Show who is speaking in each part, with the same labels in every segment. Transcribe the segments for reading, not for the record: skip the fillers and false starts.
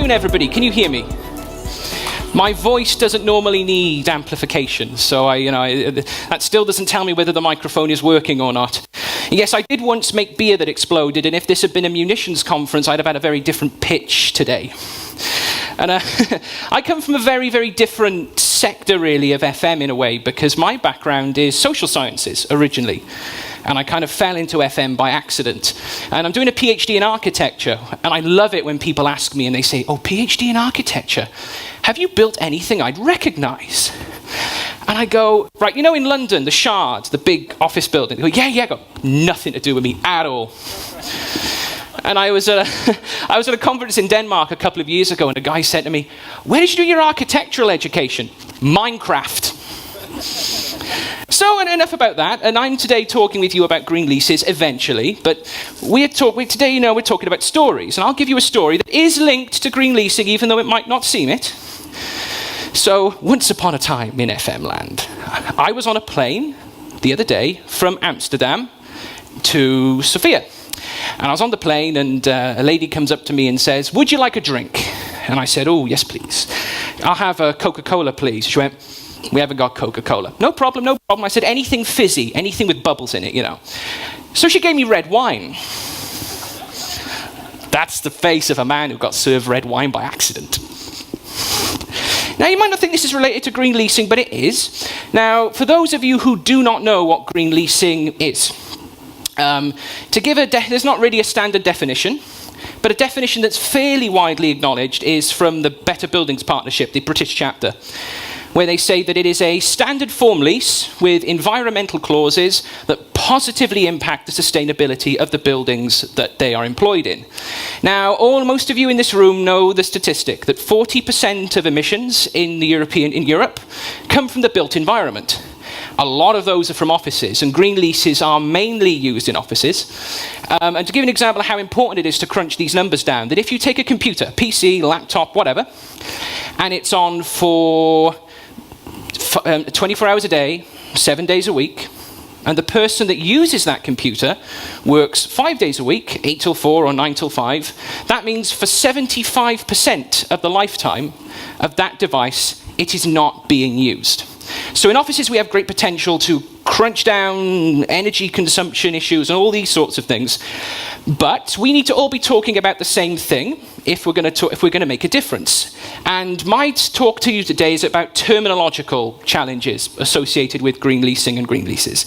Speaker 1: afternoon, everybody. Can you hear me? My voice doesn't normally need amplification, so that still doesn't tell me whether the microphone is working or not. Yes, I did once make beer that exploded, and if this had been a munitions conference, I'd have had a very different pitch today. And I come from a very, very different sector, really, of FM in a way, because my background is social sciences, originally. And I kind of fell into FM by accident. And I'm doing a PhD in architecture, and I love it when people ask me and they say, oh, PhD in architecture, have you built anything I'd recognize? And I go, right, you know in London, the Shard, the big office building? They go, yeah, I go, nothing to do with me at all. And I was at a conference in Denmark a couple of years ago, and a guy said to me, where did you do your architectural education? Minecraft. So enough about that, and I'm today talking with you about green leases eventually, but today, we're talking about stories, and I'll give you a story that is linked to green leasing, even though it might not seem it. So, once upon a time in FM land, I was on a plane the other day from Amsterdam to Sofia. And I was on the plane, and a lady comes up to me and says, would you like a drink? And I said, oh, yes, please. I'll have a Coca-Cola, please. She went, we haven't got Coca-Cola. No problem, no problem. I said, anything fizzy, anything with bubbles in it, So she gave me red wine. That's the face of a man who got served red wine by accident. Now, you might not think this is related to green leasing, but it is. Now, for those of you who do not know what green leasing is, there's not really a standard definition, but a definition that's fairly widely acknowledged is from the Better Buildings Partnership, the British chapter, where they say that it is a standard form lease with environmental clauses that positively impact the sustainability of the buildings that they are employed in. Now, most of you in this room know the statistic that 40% of emissions in Europe come from the built environment. A lot of those are from offices, and green leases are mainly used in offices. And to give an example of how important it is to crunch these numbers down, that if you take a computer, PC, laptop, whatever, and it's on for 24 hours a day, 7 days a week, and the person that uses that computer works 5 days a week, 8 till 4 or 9 till 5, that means for 75% of the lifetime of that device, it is not being used. So in offices, we have great potential to crunch down energy consumption issues and all these sorts of things. But we need to all be talking about the same thing if we're going to make a difference. And my talk to you today is about terminological challenges associated with green leasing and green leases.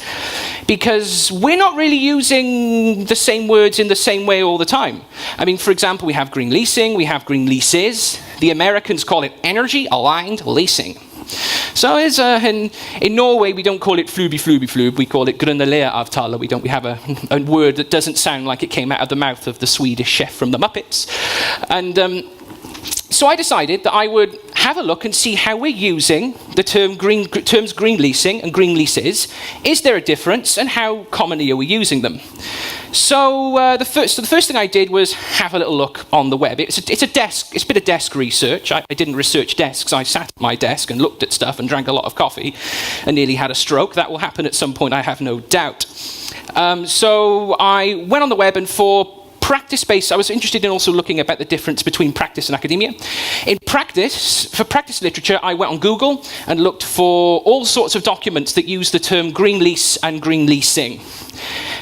Speaker 1: Because we're not really using the same words in the same way all the time. I mean, for example, we have green leasing, we have green leases. The Americans call it energy-aligned leasing. So in Norway, we don't call it flube, we call it grønnelæreavtale. We have a word that doesn't sound like it came out of the mouth of the Swedish chef from the Muppets. And so I decided that I would have a look and see how we're using the terms green leasing and green leases. Is there a difference, and how commonly are we using them? So the first thing I did was have a little look on the web. It's a bit of desk research. I didn't research desks. I sat at my desk and looked at stuff and drank a lot of coffee and nearly had a stroke. That will happen at some point, I have no doubt. So I went on the web, and for practice-based, I was interested in also looking about the difference between practice and academia. For practice literature, I went on Google and looked for all sorts of documents that use the term green lease and green leasing.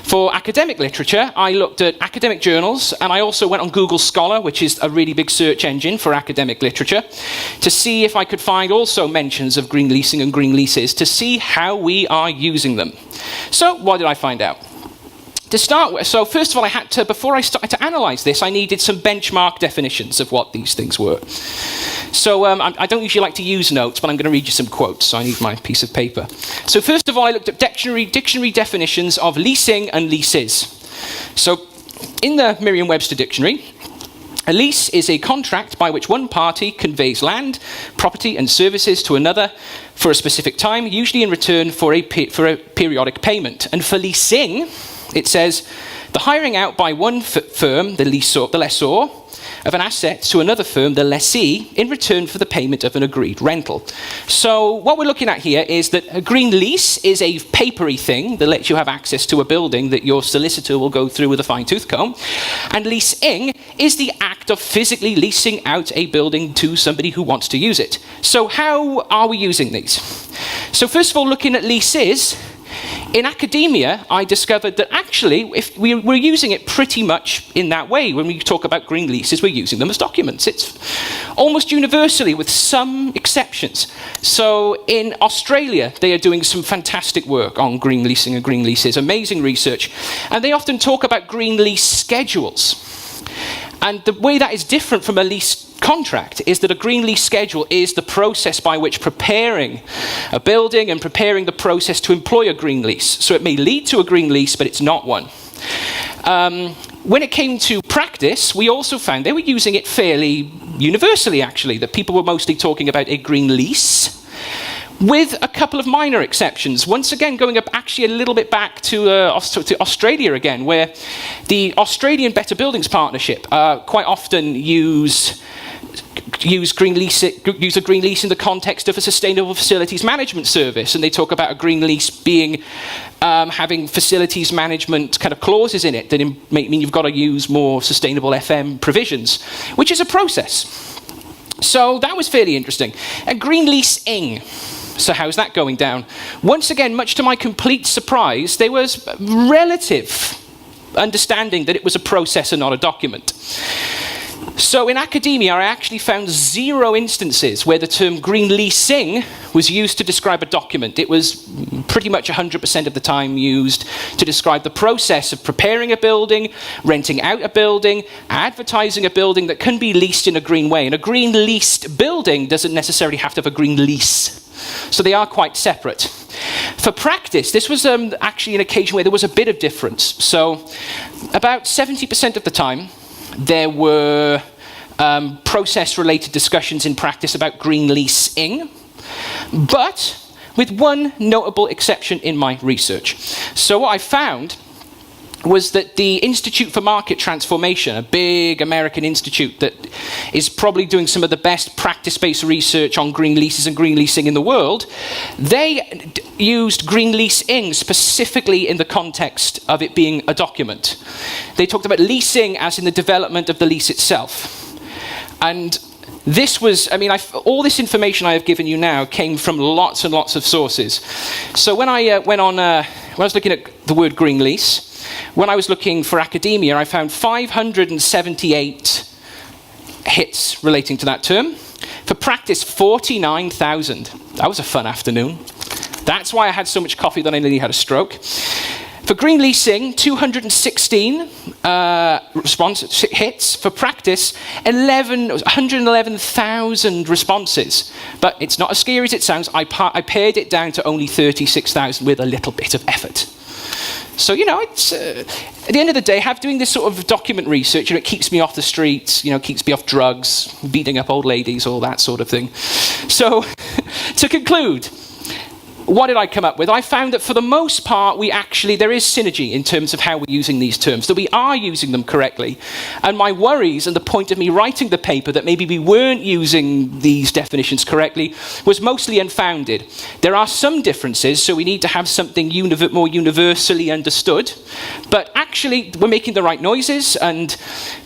Speaker 1: For academic literature, I looked at academic journals, and I also went on Google Scholar, which is a really big search engine for academic literature, to see if I could find also mentions of green leasing and green leases, to see how we are using them. So what did I find out? To start with, so first of all, before I started to analyze this, I needed some benchmark definitions of what these things were. So I don't usually like to use notes, but I'm going to read you some quotes, so I need my piece of paper. So first of all, I looked at dictionary definitions of leasing and leases. So in the Merriam-Webster dictionary, a lease is a contract by which one party conveys land, property, and services to another for a specific time, usually in return for a periodic payment. And for leasing, it says, the hiring out by one firm, the lessor, of an asset to another firm, the lessee, in return for the payment of an agreed rental. So what we're looking at here is that a green lease is a papery thing that lets you have access to a building that your solicitor will go through with a fine-tooth comb. And leasing is the act of physically leasing out a building to somebody who wants to use it. So how are we using these? So first of all, looking at leases, in academia, I discovered that actually, if we're using it pretty much in that way. When we talk about green leases, we're using them as documents. It's almost universally, with some exceptions. So in Australia, they are doing some fantastic work on green leasing and green leases, amazing research. And they often talk about green lease schedules. And the way that is different from a lease contract is that a green lease schedule is the process by which preparing a building and preparing the process to employ a green lease. So it may lead to a green lease, but it's not one. When it came to practice, we also found they were using it fairly universally, actually, that people were mostly talking about a green lease, with a couple of minor exceptions. Once again, going up actually a little bit back to Australia again, where the Australian Better Buildings Partnership quite often use a green lease in the context of a sustainable facilities management service, and they talk about a green lease being having facilities management kind of clauses in it that mean you've got to use more sustainable FM provisions, which is a process. So that was fairly interesting. And green leasing. So how's that going down? Once again, much to my complete surprise, there was relative understanding that it was a process and not a document. So in academia, I actually found 0 instances where the term green leasing was used to describe a document. It was pretty much 100% of the time used to describe the process of preparing a building, renting out a building, advertising a building that can be leased in a green way. And a green leased building doesn't necessarily have to have a green lease. So they are quite separate. For practice, this was actually an occasion where there was a bit of difference. So about 70% of the time, there were process-related discussions in practice about green leasing, but with one notable exception in my research. So what I found was that the Institute for Market Transformation, a big American institute that is probably doing some of the best practice-based research on green leases and green leasing in the world, they used green leasing specifically in the context of it being a document. They talked about leasing as in the development of the lease itself. And this was, all this information I have given you now came from lots and lots of sources. So when I when I was looking at the word green lease, when I was looking for academia, I found 578 hits relating to that term. For practice, 49,000. That was a fun afternoon. That's why I had so much coffee that I nearly had a stroke. For green leasing, 216 response hits. For practice, 111,000 responses. But it's not as scary as it sounds. I pared it down to only 36,000 with a little bit of effort. So, it's at the end of the day, doing this sort of document research, it keeps me off the streets, keeps me off drugs, beating up old ladies, all that sort of thing. So, to conclude, what did I come up with? I found that for the most part, there is synergy in terms of how we're using these terms, that we are using them correctly. And my worries and the point of me writing the paper that maybe we weren't using these definitions correctly was mostly unfounded. There are some differences, so we need to have something more universally understood. But actually, we're making the right noises, and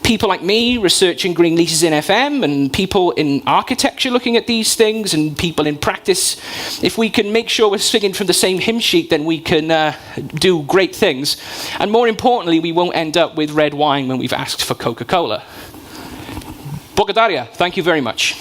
Speaker 1: people like me researching green leases in FM, and people in architecture looking at these things, and people in practice, if we can make sure we're singing from the same hymn sheet, then we can do great things. And more importantly, we won't end up with red wine when we've asked for Coca-Cola. Благодаря. Thank you very much.